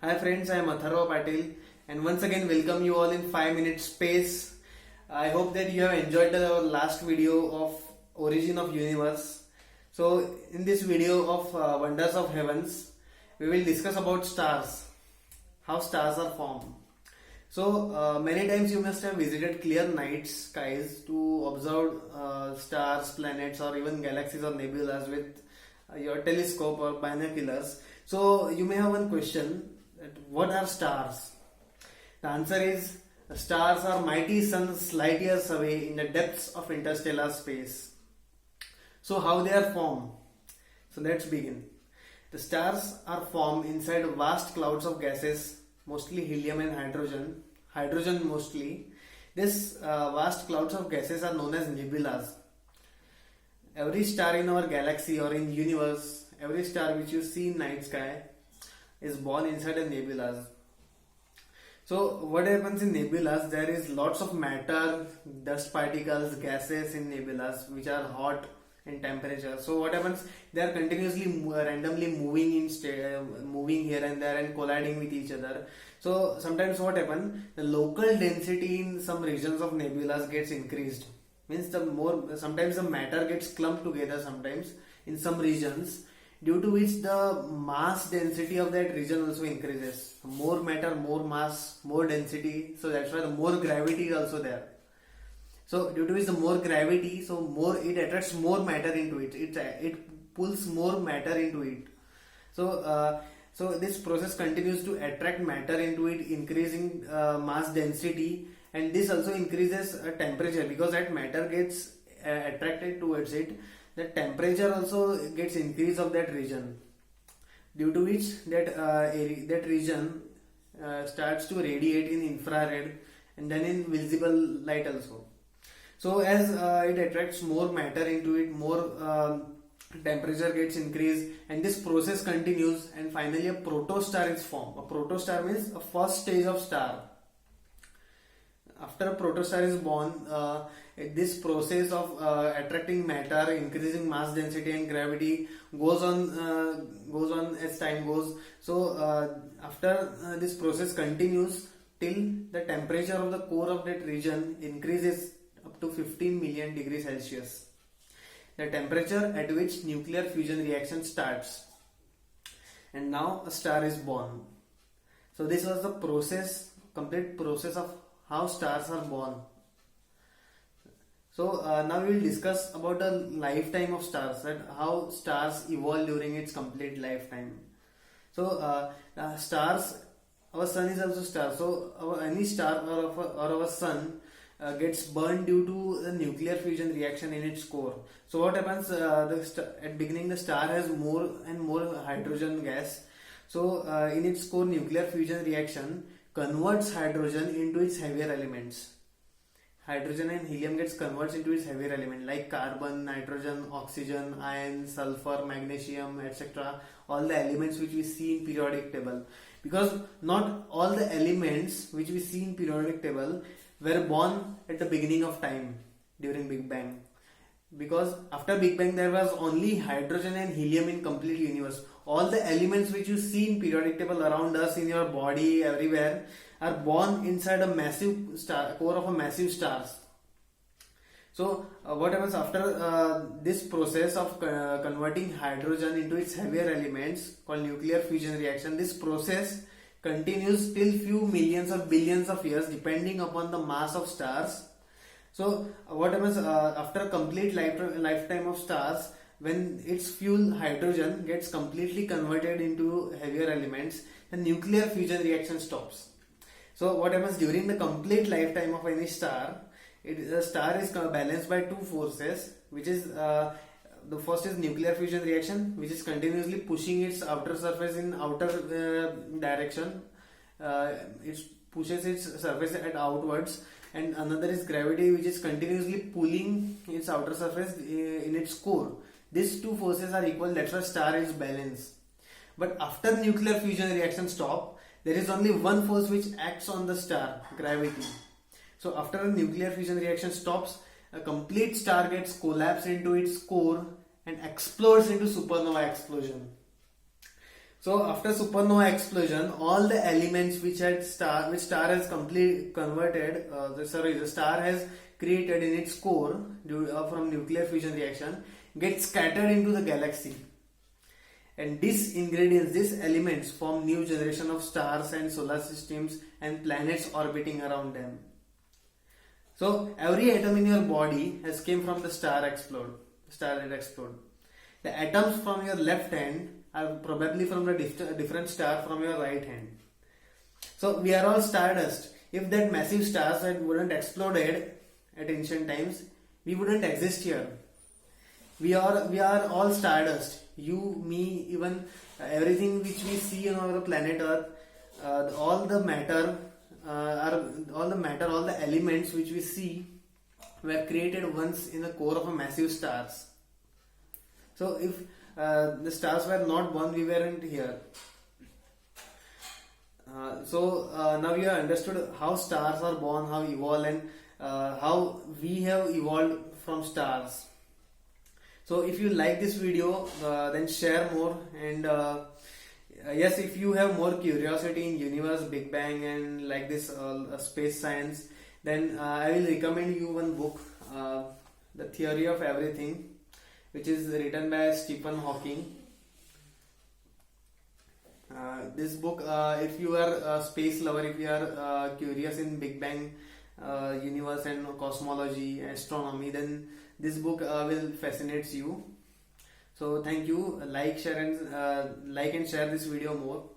Hi friends, I am Atharva Patil and once again welcome you all in 5 minute space. I hope that you have enjoyed the last video of Origin of Universe. So in this video of Wonders of Heavens, we will discuss about stars, how stars are formed. So many times you must have visited clear night skies to observe stars, planets or even galaxies or nebulas with your telescope or binoculars. So you may have one question that what are stars? The answer is stars are mighty suns light years away in the depths of interstellar space. So how they are formed? So let's begin. The stars are formed inside vast clouds of gases, mostly helium and hydrogen mostly. These vast clouds of gases are known as nebulas. Every star in our galaxy or in universe, every star which you see in night sky is born inside a nebulas. So what happens in nebulas? There is lots of matter, dust particles, gases in nebulas which are hot in temperature. So what happens? They are continuously randomly moving here and there and colliding with each other. So sometimes what happens? The local density in some regions of nebulas gets increased. Means sometimes the matter gets clumped together sometimes in some regions, due to which the mass density of that region also increases. More matter, more mass, more density. So that's why the more gravity is also there. So due to which the more gravity, so more it attracts more matter into it. It pulls more matter into it. So this process continues to attract matter into it, increasing mass density, and this also increases temperature, because that matter gets attracted towards it. The temperature also gets increase of that region, due to which that region starts to radiate in infrared and then in visible light also. So as it attracts more matter into it, more temperature gets increased, and this process continues, and finally a protostar is formed. A protostar means a first stage of star. After a protostar is born, this process of attracting matter, increasing mass density and gravity goes on as time goes. So after this process continues till the temperature of the core of that region increases up to 15 million degrees Celsius, the temperature at which nuclear fusion reaction starts, and now a star is born. So this was the complete process of how stars are born. So now we will discuss about the lifetime of stars, that how stars evolve during its complete lifetime. So stars, our sun is also star. So any star or our sun gets burned due to the nuclear fusion reaction in its core. So what happens? At beginning the star has more and more hydrogen gas. So in its core, nuclear fusion reaction converts hydrogen into its heavier elements. Hydrogen and helium gets converts into its heavier element like carbon, nitrogen, oxygen, iron, sulfur, magnesium, etc. All the elements which we see in periodic table. Because not all the elements which we see in periodic table were born at the beginning of time during Big Bang. Because after Big Bang there was only hydrogen and helium in complete universe. All the elements which you see in periodic table around us, in your body, everywhere, are born inside a massive core of a massive stars. So what happens after this process of converting hydrogen into its heavier elements called nuclear fusion reaction? This process continues till few millions or billions of years depending upon the mass of stars. So what happens after complete lifetime of stars, when its fuel hydrogen gets completely converted into heavier elements, the nuclear fusion reaction stops. So what happens during the complete lifetime of any star? The star is balanced by two forces, which is the first is nuclear fusion reaction, which is continuously pushing its outer surface in outer direction. It pushes its surface at outwards, and another is gravity, which is continuously pulling its outer surface in its core. These two forces are equal, that's why star is balanced. But after nuclear fusion reaction stop, there is only one force which acts on the star, gravity. So after a nuclear fusion reaction stops, a complete star gets collapsed into its core and explodes into supernova explosion. So after supernova explosion, all the elements which star has completely converted, the star has created in its core from nuclear fusion reaction, get scattered into the galaxy. And these ingredients, these elements form new generation of stars and solar systems and planets orbiting around them. So every atom in your body has came from the star that explode. The atoms from your left hand are probably from a different star from your right hand. So we are all stardust. If that massive stars wouldn't exploded at ancient times, we wouldn't exist here. We are all stardust. You, me, even everything which we see on our planet Earth, all the matter, all the elements which we see were created once in the core of a massive stars. So if the stars were not born, we weren't here. So now you have understood how stars are born, how evolve, and how we have evolved from stars. So if you like this video, then share more, and yes, if you have more curiosity in universe, Big Bang, and like this space science, then I will recommend you one book, The Theory of Everything, which is written by Stephen Hawking. This book, if you are a space lover, if you are curious in Big Bang, universe and cosmology, astronomy, then this book will fascinate you. So thank you. Like and share this video more.